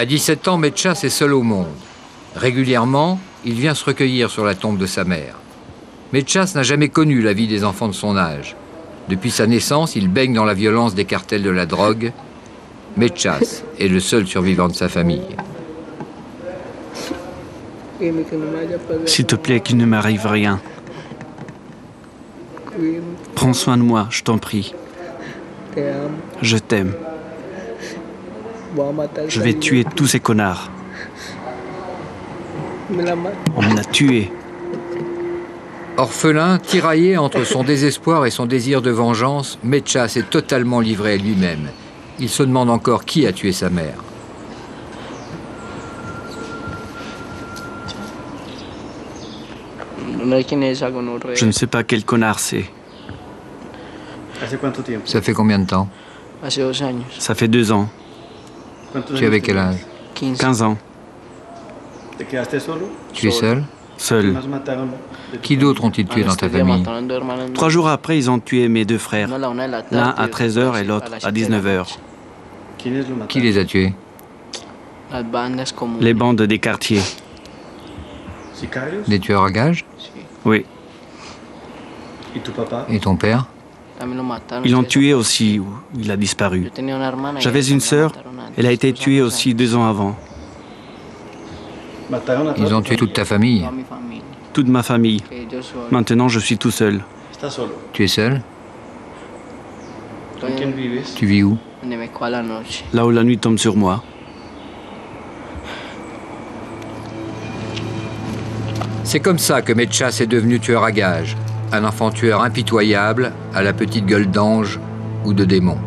À 17 ans, Metchas est seul au monde. Régulièrement, il vient se recueillir sur la tombe de sa mère. Metchas n'a jamais connu la vie des enfants de son âge. Depuis sa naissance, il baigne dans la violence des cartels de la drogue. Metchas est le seul survivant de sa famille. S'il te plaît, qu'il ne m'arrive rien. Prends soin de moi, je t'en prie. Je t'aime. Je vais tuer tous ces connards. On me l'a tué. Orphelin, tiraillé entre son désespoir et son désir de vengeance, Metchas est totalement livré à lui-même. Il se demande encore qui a tué sa mère. Je ne sais pas quel connard c'est. Ça fait combien de temps? Ça fait 2 ans. Tu avais quel âge? 15 ans. Tu es seul? Seul. Qui d'autres ont-ils tué dans ta famille? 3 jours après, ils ont tué mes 2 frères. L'un à 13h et l'autre à 19h. Qui les a tués? Les bandes des quartiers. Des tueurs à gages? Oui. Et ton père? Ils l'ont tué aussi, ou il a disparu. J'avais une sœur, elle a été tuée aussi 2 ans avant. Ils ont tué toute ta famille? Toute ma famille. Maintenant, je suis tout seul. Tu es seul? Tu vis où? Là où la nuit tombe sur moi. C'est comme ça que Metchas est devenu tueur à gages. Un enfant tueur impitoyable, à la petite gueule d'ange ou de démon.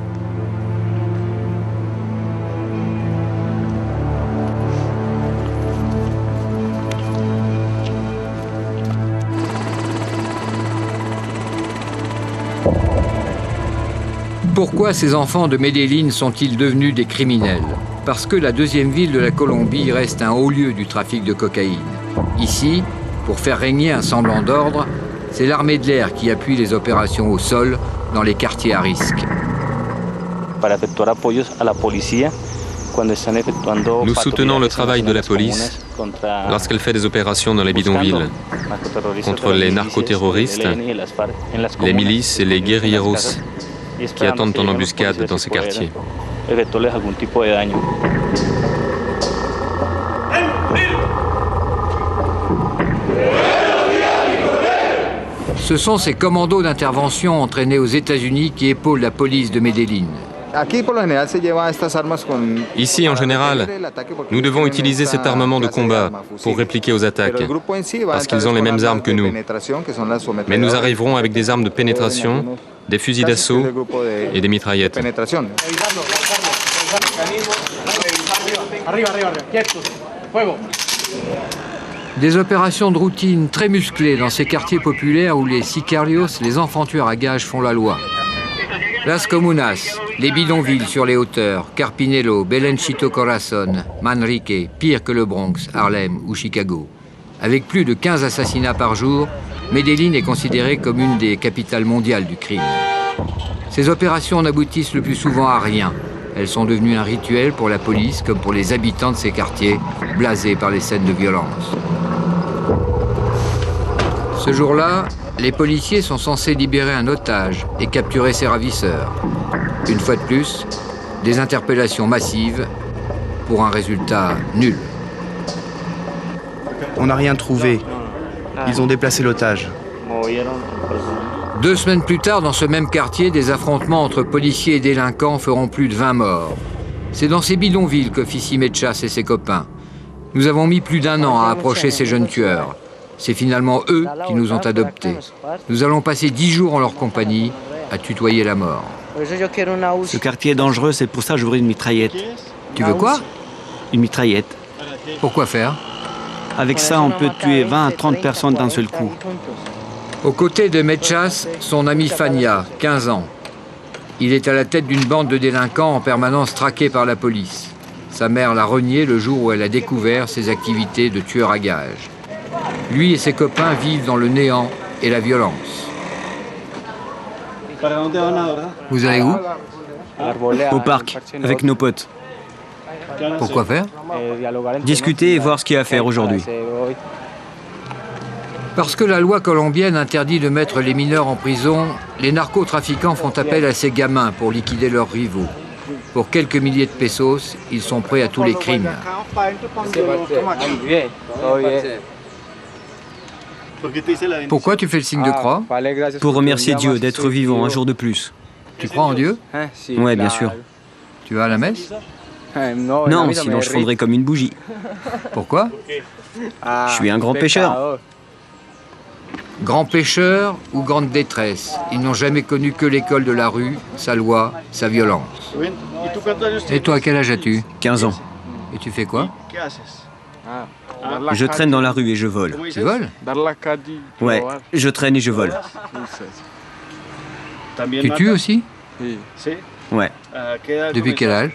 Pourquoi ces enfants de Medellín sont-ils devenus des criminels? Parce que la deuxième ville de la Colombie reste un haut lieu du trafic de cocaïne. Ici, pour faire régner un semblant d'ordre, c'est l'armée de l'air qui appuie les opérations au sol dans les quartiers à risque. Nous soutenons le travail de la police lorsqu'elle fait des opérations dans les bidonvilles contre les narcoterroristes, les milices et les guérilleros qui attendent en embuscade dans ces quartiers. Ce sont ces commandos d'intervention entraînés aux États-Unis qui épaulent la police de Medellín. Ici, en général, nous devons utiliser cet armement de combat pour répliquer aux attaques, parce qu'ils ont les mêmes armes que nous. Mais nous arriverons avec des armes de pénétration, des fusils d'assaut et des mitraillettes. Des opérations de routine très musclées dans ces quartiers populaires où les sicarios, les enfants tueurs à gages, font la loi. Las Comunas, les bidonvilles sur les hauteurs, Carpinello, Belenchito Corazon, Manrique, pire que le Bronx, Harlem ou Chicago. Avec plus de 15 assassinats par jour, Medellín est considérée comme une des capitales mondiales du crime. Ces opérations n'aboutissent le plus souvent à rien. Elles sont devenues un rituel pour la police comme pour les habitants de ces quartiers, blasés par les scènes de violence. Ce jour-là, les policiers sont censés libérer un otage et capturer ses ravisseurs. Une fois de plus, des interpellations massives pour un résultat nul. On n'a rien trouvé. Ils ont déplacé l'otage. 2 semaines plus tard, dans ce même quartier, des affrontements entre policiers et délinquants feront plus de 20 morts. C'est dans ces bidonvilles qu'officient Metchas et ses copains. Nous avons mis plus d'1 an à approcher ces jeunes tueurs. C'est finalement eux qui nous ont adoptés. Nous allons passer 10 jours en leur compagnie à tutoyer la mort. Ce quartier est dangereux, c'est pour ça que j'ouvre une mitraillette. Tu veux quoi? Une mitraillette. Pourquoi faire? Avec ça, on peut tuer 20 à 30 personnes d'un seul coup. Aux côtés de Metchas, son ami Fania, 15 ans. Il est à la tête d'une bande de délinquants en permanence traqués par la police. Sa mère l'a renié le jour où elle a découvert ses activités de tueur à gages. Lui et ses copains vivent dans le néant et la violence. Vous allez où? Au parc, avec nos potes. Pourquoi faire? Discuter et voir ce qu'il y a à faire aujourd'hui. Parce que la loi colombienne interdit de mettre les mineurs en prison, les narcotrafiquants font appel à ces gamins pour liquider leurs rivaux. Pour quelques milliers de pesos, ils sont prêts à tous les crimes. Pourquoi tu fais le signe de croix? Pour remercier Dieu d'être vivant un jour de plus. Tu crois en Dieu? Ouais, bien sûr. Tu vas à la messe? Non, sinon je fondrais comme une bougie. Pourquoi? Je suis un grand pécheur. Grand pécheur ou grande détresse, ils n'ont jamais connu que l'école de la rue, sa loi, sa violence. Et toi, quel âge as-tu? 15 ans. Et tu fais quoi? Je traîne dans la rue et je vole. Tu voles? Ouais, je traîne et je vole. Tu tues aussi? Ouais, Depuis quel âge?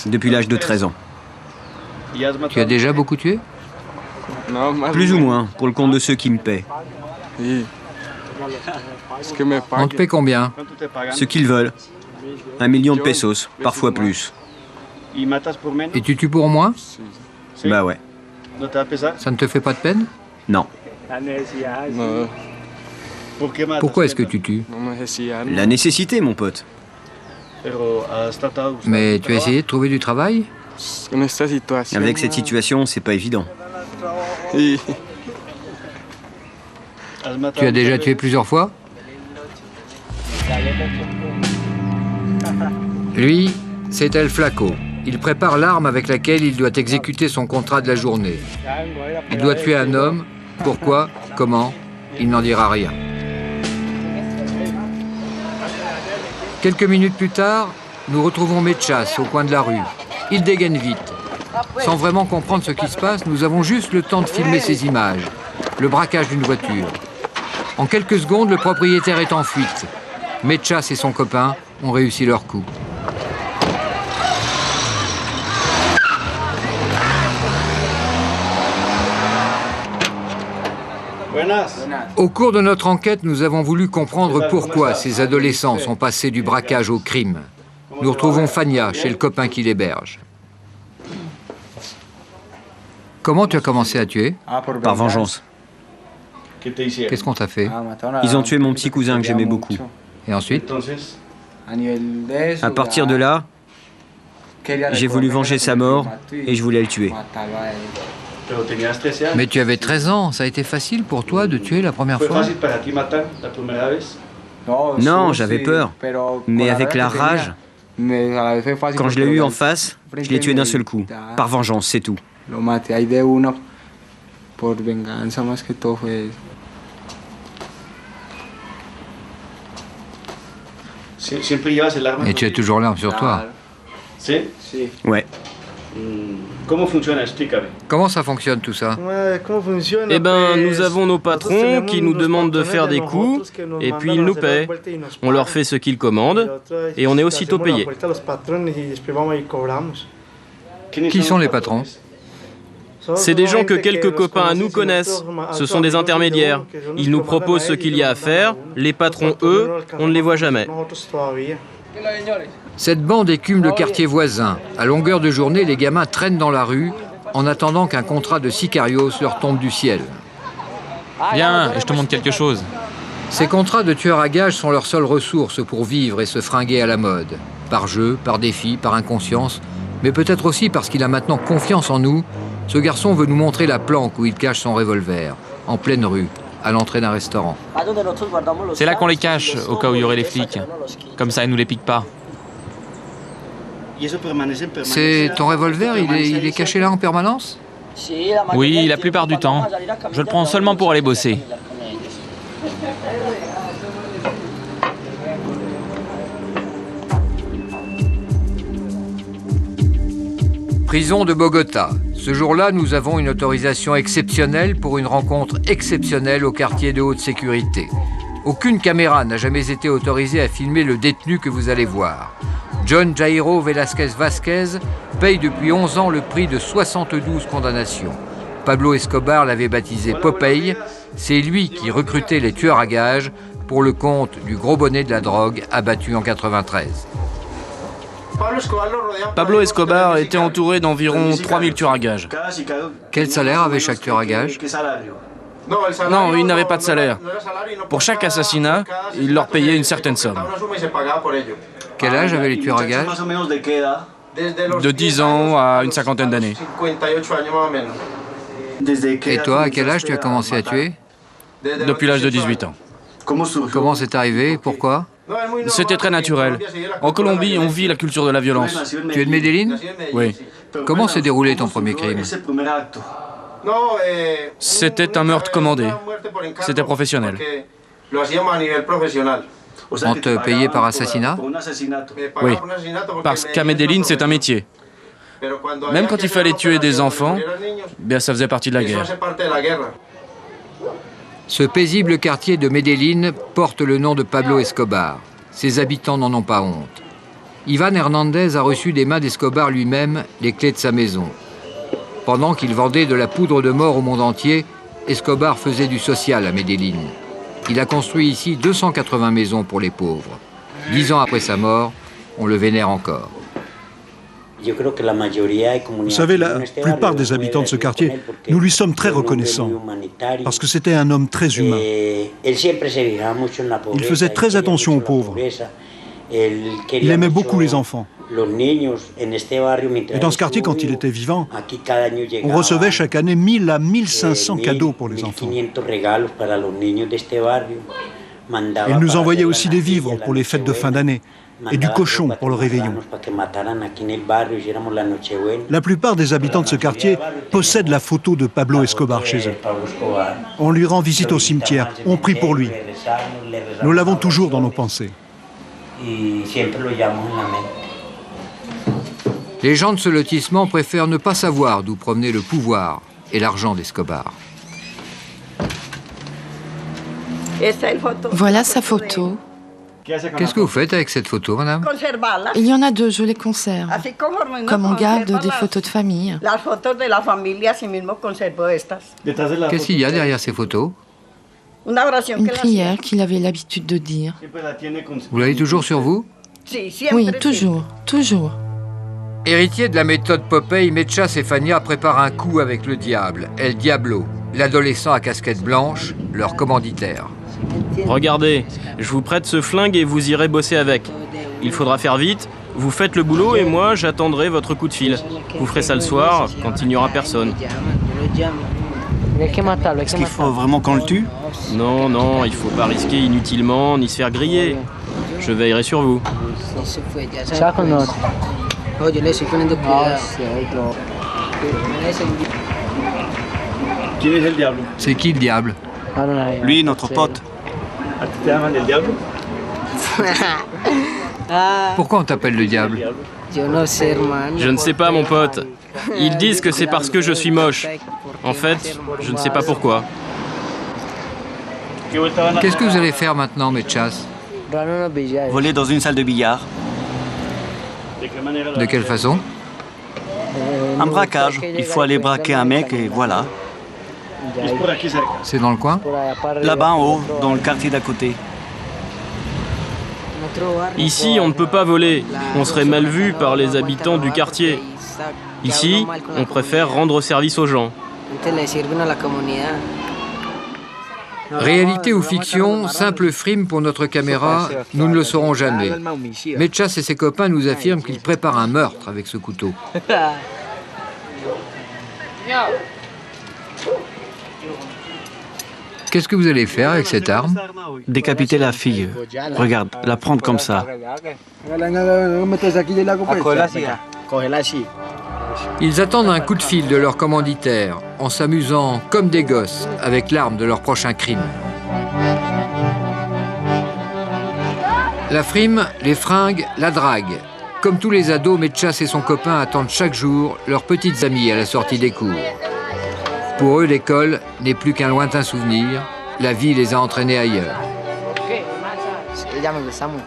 depuis l'âge de 13 ans. Tu as déjà beaucoup tué? Plus ou moins, pour le compte de ceux qui me paient. On te paie combien? Ce qu'ils veulent. 1 million de pesos, parfois plus. Et tu tues pour moins? Bah ouais. Ça ne te fait pas de peine? Non. Pourquoi est-ce que tu tues? La nécessité, mon pote. Mais tu as essayé de trouver du travail? Avec cette situation, c'est pas évident. Tu as déjà tué plusieurs fois? Lui, c'est El Flaco. Il prépare l'arme avec laquelle il doit exécuter son contrat de la journée. Il doit tuer un homme. Pourquoi? Comment? Il n'en dira rien. Quelques minutes plus tard, nous retrouvons Mechas au coin de la rue. Il dégaine vite. Sans vraiment comprendre ce qui se passe, nous avons juste le temps de filmer ces images. Le braquage d'une voiture. En quelques secondes, le propriétaire est en fuite. Mechas et son copain ont réussi leur coup. Au cours de notre enquête, nous avons voulu comprendre pourquoi ces adolescents sont passés du braquage au crime. Nous retrouvons Fania chez le copain qui l'héberge. Comment tu as commencé à tuer? Par vengeance. Qu'est-ce qu'on t'a fait? Ils ont tué mon petit cousin que j'aimais beaucoup. Et ensuite? À partir de là, j'ai voulu venger sa mort et je voulais le tuer. Mais tu avais 13 ans, ça a été facile pour toi de tuer la première fois? Non, j'avais peur. Mais avec la rage, quand je l'ai eu en face, je l'ai tué d'un seul coup. Par vengeance, c'est tout. Et tu as toujours l'arme sur toi? Ouais. Comment ça fonctionne tout ça? Eh ben, nous avons nos patrons qui nous demandent de faire des coups, et puis ils nous paient. On leur fait ce qu'ils commandent, et on est aussitôt payé. Qui sont les patrons? C'est des gens que quelques copains à nous connaissent. Ce sont des intermédiaires. Ils nous proposent ce qu'il y a à faire. Les patrons, eux, on ne les voit jamais. Cette bande écume le quartier voisin. À longueur de journée, les gamins traînent dans la rue en attendant qu'un contrat de sicarios leur tombe du ciel. Viens, je te montre quelque chose. Ces contrats de tueurs à gages sont leur seule ressource pour vivre et se fringuer à la mode. Par jeu, par défi, par inconscience, mais peut-être aussi parce qu'il a maintenant confiance en nous, ce garçon veut nous montrer la planque où il cache son revolver, en pleine rue, à l'entrée d'un restaurant. C'est là qu'on les cache, au cas où il y aurait les flics. Comme ça, ils nous les piquent pas. C'est ton revolver, il est caché là en permanence? Oui, la plupart du temps. Je le prends seulement pour aller bosser. Prison de Bogota. Ce jour-là, nous avons une autorisation exceptionnelle pour une rencontre exceptionnelle au quartier de haute sécurité. Aucune caméra n'a jamais été autorisée à filmer le détenu que vous allez voir. John Jairo Velasquez Vasquez paye depuis 11 ans le prix de 72 condamnations. Pablo Escobar l'avait baptisé Popeye. C'est lui qui recrutait les tueurs à gages pour le compte du gros bonnet de la drogue abattu en 93. Pablo Escobar était entouré d'environ 3000 tueurs à gages. Quel salaire avait chaque tueur à gages? Non, ils n'avaient pas de salaire. Pour chaque assassinat, il leur payait une certaine somme. Quel âge avaient les tueurs à gages? De 10 ans à une cinquantaine d'années. Et toi, à quel âge tu as commencé à tuer? Depuis l'âge de 18 ans. Comment c'est arrivé? Pourquoi? C'était très naturel. En Colombie, on vit la culture de la violence. Tu es de Medellín? Oui. Comment s'est déroulé ton premier crime? C'était un meurtre commandé. C'était professionnel. On te payait par assassinat? Oui. Parce qu'à Medellín, c'est un métier. Même quand il fallait tuer des enfants, bien ça faisait partie de la guerre. Ce paisible quartier de Medellín porte le nom de Pablo Escobar. Ses habitants n'en ont pas honte. Ivan Hernandez a reçu des mains d'Escobar lui-même les clés de sa maison. Pendant qu'il vendait de la poudre de mort au monde entier, Escobar faisait du social à Medellín. Il a construit ici 280 maisons pour les pauvres. 10 ans après sa mort, on le vénère encore. Vous savez, la plupart des habitants de ce quartier, nous lui sommes très reconnaissants, parce que c'était un homme très humain. Il faisait très attention aux pauvres. Il aimait beaucoup les enfants. Et dans ce quartier, quand il était vivant, on recevait chaque année 1000 à 1500 cadeaux pour les enfants. Il nous envoyait aussi des vivres pour les fêtes de fin d'année et du cochon pour le réveillon. La plupart des habitants de ce quartier possèdent la photo de Pablo Escobar chez eux. On lui rend visite au cimetière, on prie pour lui. Nous l'avons toujours dans nos pensées. Les gens de ce lotissement préfèrent ne pas savoir d'où provenait le pouvoir et l'argent d'Escobar. Voilà sa photo. Qu'est-ce que vous faites avec cette photo, madame? Il y en a 2, je les conserve. Comme on garde des photos de famille. Qu'est-ce qu'il y a derrière ces photos? Une prière qu'il avait l'habitude de dire. Vous l'avez toujours sur vous? Oui, toujours, toujours. Héritier de la méthode Popeye, Mecha Sefania prépare un coup avec le diable, El Diablo, l'adolescent à casquette blanche, leur commanditaire. Regardez, je vous prête ce flingue et vous irez bosser avec. Il faudra faire vite, vous faites le boulot et moi j'attendrai votre coup de fil. Vous ferez ça le soir, quand il n'y aura personne. Est-ce qu'il faut vraiment qu'on le tue? Non, non, il faut pas risquer inutilement ni se faire griller. Je veillerai sur vous. C'est qui le diable? Lui, notre pote. Pourquoi on t'appelle le diable? Je ne sais pas, mon pote. Ils disent que c'est parce que je suis moche. En fait, je ne sais pas pourquoi. Qu'est-ce que vous allez faire maintenant, Mechas? Voler dans une salle de billard. De quelle façon? Un braquage. Il faut aller braquer un mec et voilà. C'est dans le coin? Là-bas en haut, dans le quartier d'à côté. Ici, on ne peut pas voler. On serait mal vu par les habitants du quartier. Ici, on préfère rendre service aux gens. Réalité ou fiction, simple frime pour notre caméra, nous ne le saurons jamais. Mechas et ses copains nous affirment qu'ils préparent un meurtre avec ce couteau. Qu'est-ce que vous allez faire avec cette arme? Décapiter la fille. Regarde, la prendre comme ça. Ils attendent un coup de fil de leur commanditaire, en s'amusant comme des gosses avec l'arme de leur prochain crime. La frime, les fringues, la drague. Comme tous les ados, Mechas et son copain attendent chaque jour leurs petites amies à la sortie des cours. Pour eux, l'école n'est plus qu'un lointain souvenir. La vie les a entraînés ailleurs.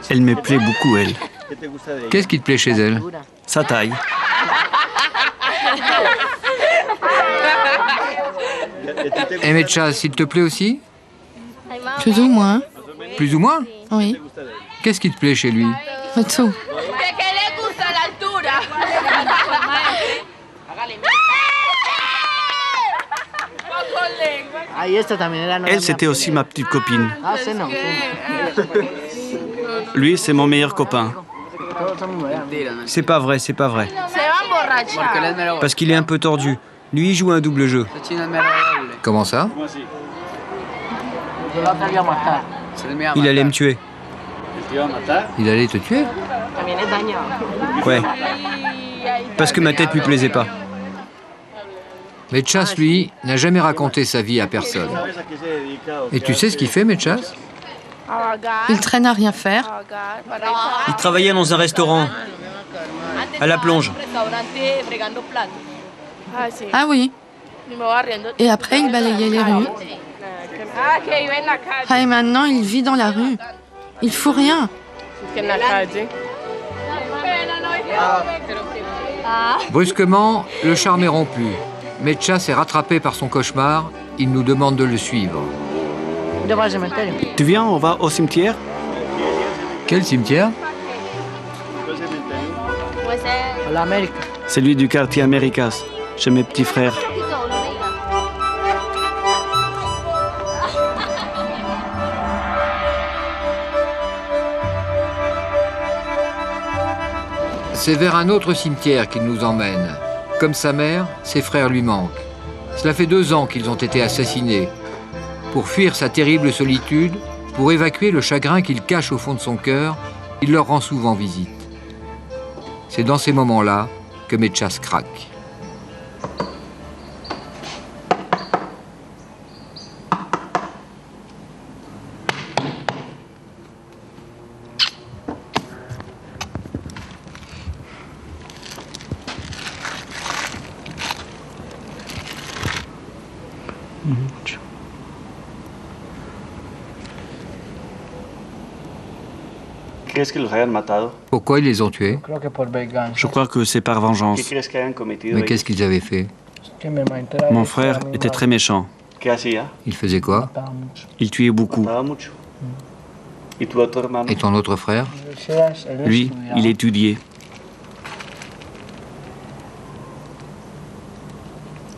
Elle me plaît beaucoup, elle. Qu'est-ce qui te plaît chez elle? Sa taille. Et Mechas, s'il te plaît aussi? Plus ou moins. Plus ou moins? Oui. Qu'est-ce qui te plaît chez lui? Tout. Elle, c'était aussi ma petite copine. Lui, c'est mon meilleur copain. C'est pas vrai, c'est pas vrai. Parce qu'il est un peu tordu. Lui, il joue un double jeu. Comment ça? Il allait me tuer. Il allait te tuer? Ouais. Parce que ma tête lui plaisait pas. Mechas, lui, n'a jamais raconté sa vie à personne. Et tu sais ce qu'il fait, Mechas? Il traîne à rien faire. Il travaillait dans un restaurant, à la plonge. Ah oui. Et après, il balayait les rues. Ah, et maintenant, il vit dans la rue. Il fout rien. Brusquement, le charme est rompu. Mechas est rattrapé par son cauchemar. Il nous demande de le suivre. Tu viens, on va au cimetière? Quel cimetière? Celui du quartier Américas, chez mes petits frères. C'est vers un autre cimetière qu'il nous emmène. Comme sa mère, ses frères lui manquent. Cela fait 2 ans qu'ils ont été assassinés. Pour fuir sa terrible solitude, pour évacuer le chagrin qu'il cache au fond de son cœur, il leur rend souvent visite. C'est dans ces moments-là que Mechas craque. Pourquoi ils les ont tués? Je crois que c'est par vengeance. Mais qu'est-ce qu'ils avaient fait? Mon frère était très méchant. Il faisait quoi? Il tuait beaucoup. Et ton autre frère? Lui, il étudiait.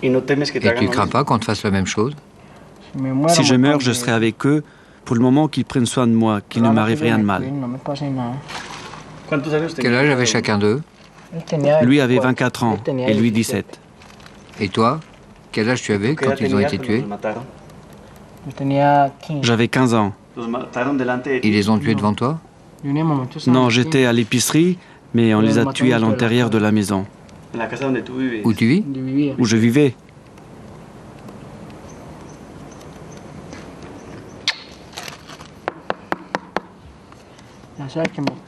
Et tu crains pas qu'on te fasse la même chose? Si je meurs, je serai avec eux pour le moment qu'ils prennent soin de moi, qu'il ne m'arrive rien de mal. Quel âge avait chacun d'eux? Lui avait 24 ans et lui 17. Et toi? Quel âge tu avais quand ils ont été tués? J'avais 15 ans. Ils les ont tués devant toi? Non, j'étais à l'épicerie, mais on les a tués à l'intérieur de la maison. Où tu vis? Où je vivais.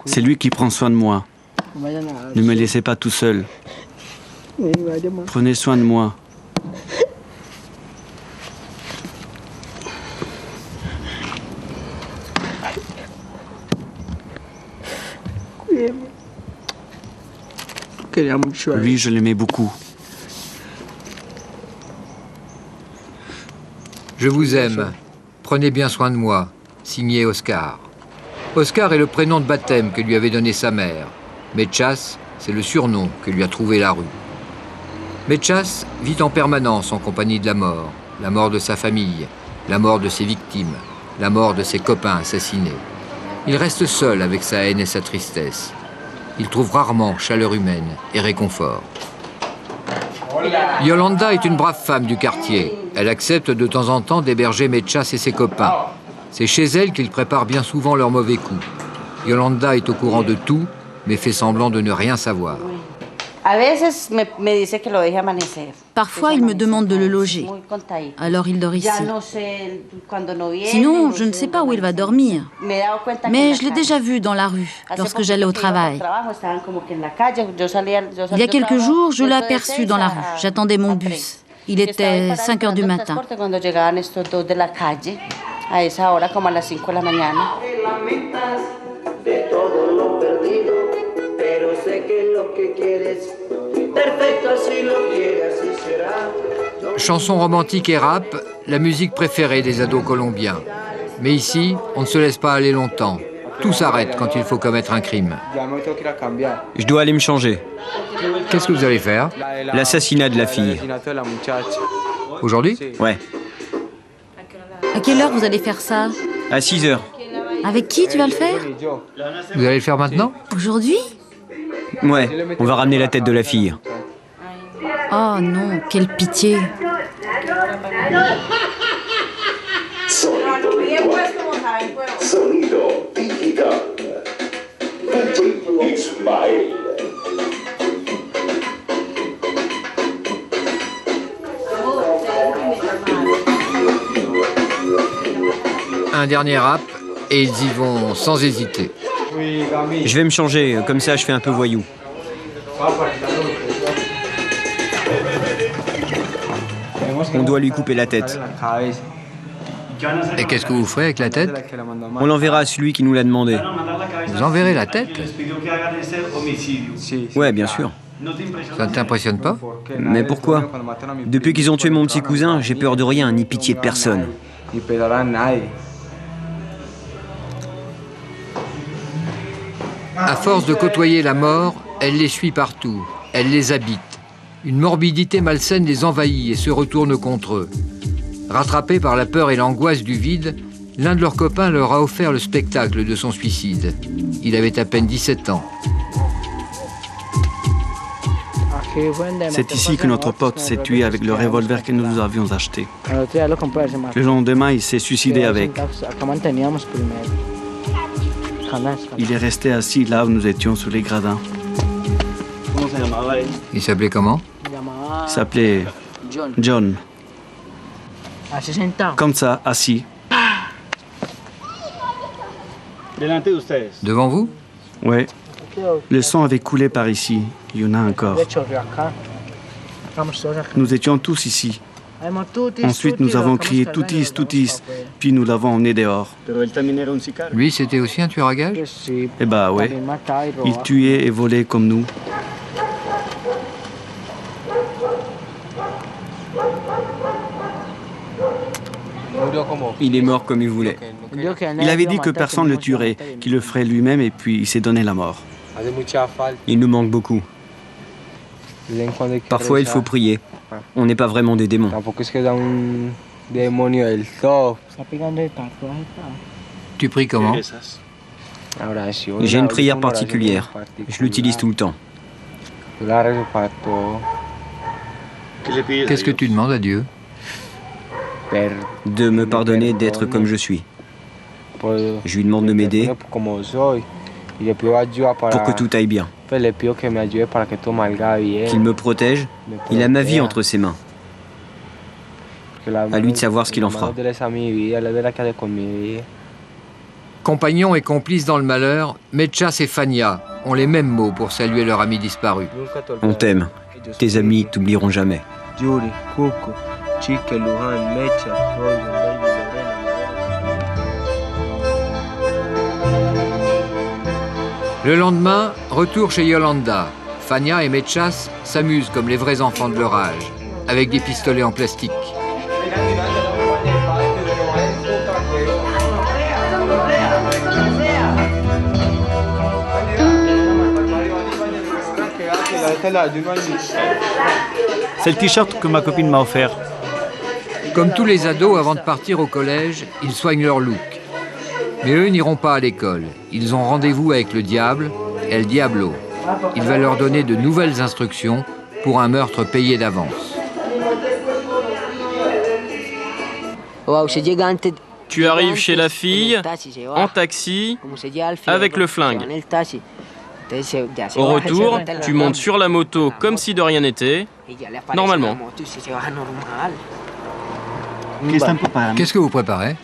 C'est lui qui prend soin de moi. Ne me laissez pas tout seul. Prenez soin de moi. Lui, je l'aimais beaucoup. Je vous aime. Prenez bien soin de moi. Signé Oscar. Oscar est le prénom de baptême que lui avait donné sa mère. Mechas, c'est le surnom que lui a trouvé la rue. Mechas vit en permanence en compagnie de la mort de sa famille, la mort de ses victimes, la mort de ses copains assassinés. Il reste seul avec sa haine et sa tristesse. Il trouve rarement chaleur humaine et réconfort. Yolanda est une brave femme du quartier. Elle accepte de temps en temps d'héberger Mechas et ses copains. C'est chez elle qu'ils préparent bien souvent leurs mauvais coups. Yolanda est au courant de tout, mais fait semblant de ne rien savoir. Parfois, il me demande de le loger. Alors il dort ici. Sinon, je ne sais pas où il va dormir. Mais je l'ai déjà vu dans la rue, lorsque j'allais au travail. Il y a quelques jours, je l'ai aperçu dans la rue. J'attendais mon bus. Il était 5 heures du matin. A esa hora como a las 5 de la mañana. Chanson romantique et rap, la musique préférée des ados colombiens. Mais ici, on ne se laisse pas aller longtemps. Tout s'arrête quand il faut commettre un crime. Je dois aller me changer. Qu'est-ce que vous allez faire? L'assassinat de la fille. Aujourd'hui? Ouais. À quelle heure vous allez faire ça? À 6 heures. Avec qui tu vas le faire? Vous allez le faire maintenant? Aujourd'hui? Ouais, on va ramener la tête de la fille. Oh non, quelle pitié. Sonido digital. DJ Ismael. Un dernier rap et ils y vont sans hésiter. Je vais me changer, comme ça je fais un peu voyou. On doit lui couper la tête. Et qu'est-ce que vous ferez avec la tête? On l'enverra à celui qui nous l'a demandé. Vous enverrez la tête? Ouais, bien sûr. Ça ne t'impressionne pas? Mais pourquoi? Depuis qu'ils ont tué mon petit cousin, j'ai peur de rien, ni pitié de personne. À force de côtoyer la mort, elle les suit partout, elle les habite. Une morbidité malsaine les envahit et se retourne contre eux. Rattrapés par la peur et l'angoisse du vide, l'un de leurs copains leur a offert le spectacle de son suicide. Il avait à peine 17 ans. C'est ici que notre pote s'est tué avec le revolver que nous avions acheté. Le lendemain, il s'est suicidé avec. Il est resté assis là où nous étions sur les gradins. Il s'appelait comment? Il s'appelait John. Comme ça, assis. Devant vous? Ouais. Le sang avait coulé par ici. Il y en a encore. Nous étions tous ici. Ensuite, nous avons crié « Toutis, Toutis », puis nous l'avons emmené dehors. Lui, c'était aussi un tueur à gages? Eh bah ouais. Il tuait et volait comme nous. Il est mort comme il voulait. Il avait dit que personne ne le tuerait, qu'il le ferait lui-même et puis il s'est donné la mort. Il nous manque beaucoup. Parfois, il faut prier. On n'est pas vraiment des démons. Tu pries comment? J'ai une prière particulière. Je l'utilise tout le temps. Qu'est-ce que tu demandes à Dieu? De me pardonner d'être comme je suis. Je lui demande de m'aider pour que tout aille bien. Qu'il me protège. Il a ma vie entre ses mains. À lui de savoir ce qu'il en fera. Compagnons et complices dans le malheur, Mechas et Fania ont les mêmes mots pour saluer leur ami disparu. On t'aime. Tes amis t'oublieront jamais. Le lendemain, retour chez Yolanda. Fania et Mechas s'amusent comme les vrais enfants de leur âge, avec des pistolets en plastique. C'est le t-shirt que ma copine m'a offert. Comme tous les ados avant de partir au collège, ils soignent leur look. Mais eux n'iront pas à l'école. Ils ont rendez-vous avec le diable, El Diablo. Il va leur donner de nouvelles instructions pour un meurtre payé d'avance. Tu arrives chez la fille, en taxi, avec le flingue. Au retour, tu montes sur la moto comme si de rien n'était, normalement. Qu'est-ce que vous préparez?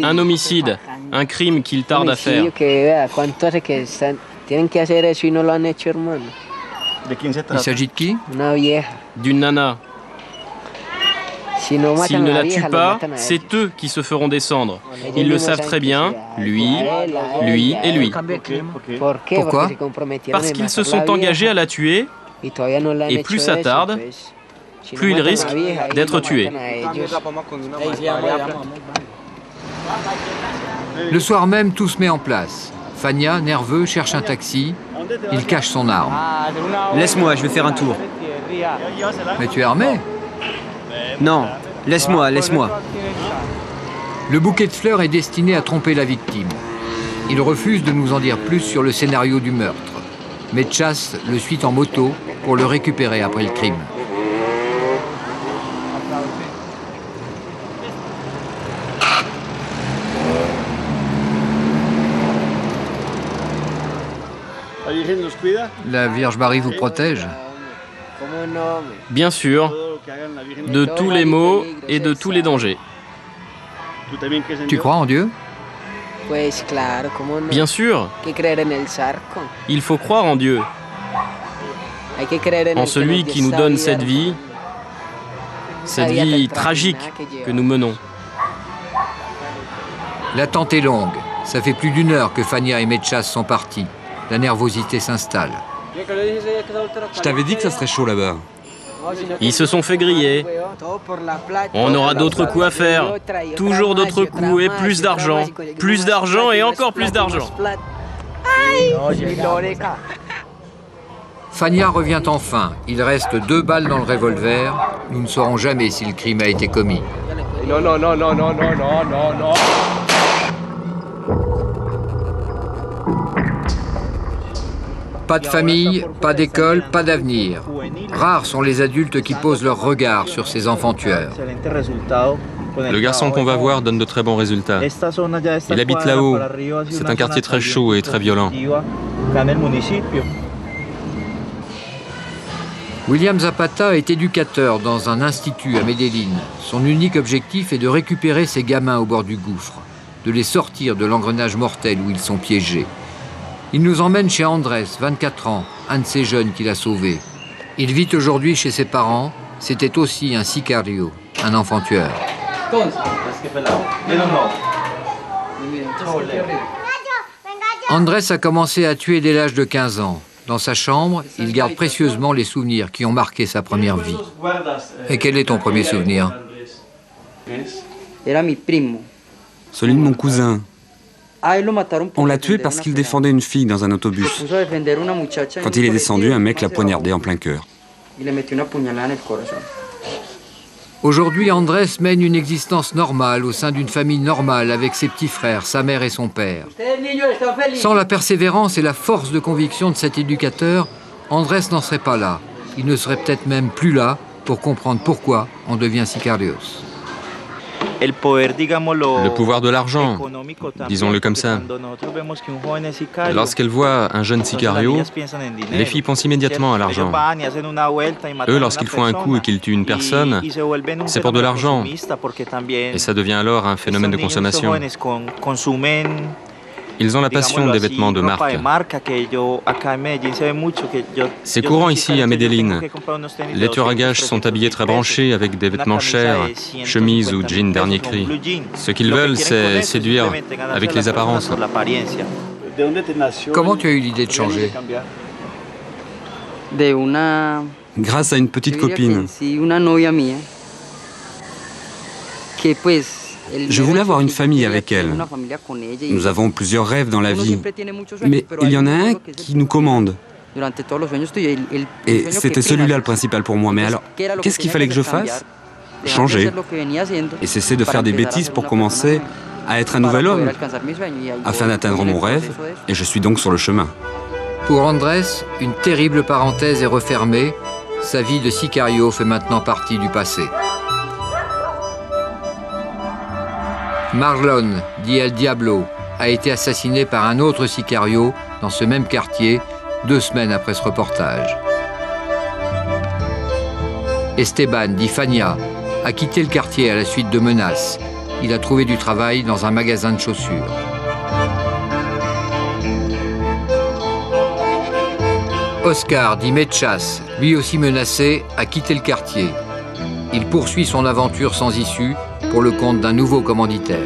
Un homicide, un crime qu'il tarde à faire. Il s'agit de qui? D'une nana. S'ils ne la tuent pas, c'est eux qui se feront descendre. Ils le savent très bien, lui et lui. Pourquoi? Parce qu'ils se sont engagés à la tuer, et plus ça tarde, plus ils risquent d'être tués. Le soir même, tout se met en place. Fania, nerveux, cherche un taxi. Il cache son arme. Laisse-moi, je vais faire un tour. Mais tu es armé? Non, laisse-moi. Le bouquet de fleurs est destiné à tromper la victime. Il refuse de nous en dire plus sur le scénario du meurtre. Mechas le suit en moto pour le récupérer après le crime. La Vierge Marie vous protège? Bien sûr, de tous les maux et de tous les dangers. Tu crois en Dieu? Bien sûr, il faut croire en Dieu, en celui qui nous donne cette vie tragique que nous menons. L'attente est longue. Ça fait plus d'1 heure que Fania et Mechas sont partis. La nervosité s'installe. Je t'avais dit que ça serait chaud là-bas. Ils se sont fait griller. On aura d'autres coups à faire. Toujours d'autres coups et plus d'argent. Plus d'argent et encore plus d'argent. Fania revient enfin. Il reste 2 balles dans le revolver. Nous ne saurons jamais si le crime a été commis. Non. Pas de famille, pas d'école, pas d'avenir. Rares sont les adultes qui posent leur regard sur ces enfants tueurs. Le garçon qu'on va voir donne de très bons résultats. Il habite là-haut. C'est un quartier très chaud et très violent. William Zapata est éducateur dans un institut à Medellín. Son unique objectif est de récupérer ces gamins au bord du gouffre, de les sortir de l'engrenage mortel où ils sont piégés. Il nous emmène chez Andrés, 24 ans, un de ces jeunes qu'il a sauvés. Il vit aujourd'hui chez ses parents. C'était aussi un sicario, un enfant tueur. Andrés a commencé à tuer dès l'âge de 15 ans. Dans sa chambre, il garde précieusement les souvenirs qui ont marqué sa première vie. Et quel est ton premier souvenir? Celui de mon cousin. On l'a tué parce qu'il défendait une fille dans un autobus. Quand il est descendu, un mec l'a poignardé en plein cœur. Aujourd'hui, Andrés mène une existence normale au sein d'une famille normale avec ses petits frères, sa mère et son père. Sans la persévérance et la force de conviction de cet éducateur, Andrés n'en serait pas là. Il ne serait peut-être même plus là pour comprendre pourquoi on devient sicarios. Le pouvoir de l'argent, disons-le comme ça. Lorsqu'elles voient un jeune sicario, les filles pensent immédiatement à l'argent. Eux, lorsqu'ils font un coup et qu'ils tuent une personne, c'est pour de l'argent. Et ça devient alors un phénomène de consommation. Ils ont la passion des vêtements de marque. C'est courant ici à Medellín. Les tueurs à gages sont habillés très branchés avec des vêtements chers, chemises ou jeans dernier cri. Ce qu'ils veulent, c'est séduire avec les apparences. Comment tu as eu l'idée de changer? Grâce à une petite copine. Je voulais avoir une famille avec elle. Nous avons plusieurs rêves dans la vie, mais il y en a un qui nous commande. Et c'était celui-là le principal pour moi. Mais alors, qu'est-ce qu'il fallait que je fasse? Changer. Et cesser de faire des bêtises pour commencer à être un nouvel homme, afin d'atteindre mon rêve, et je suis donc sur le chemin. Pour Andrés, une terrible parenthèse est refermée. Sa vie de sicario fait maintenant partie du passé. Marlon, dit El Diablo, a été assassiné par un autre sicario dans ce même quartier 2 semaines après ce reportage. Esteban, dit Fania, a quitté le quartier à la suite de menaces. Il a trouvé du travail dans un magasin de chaussures. Oscar, dit Mechas, lui aussi menacé, a quitté le quartier. Il poursuit son aventure sans issue pour le compte d'un nouveau commanditaire.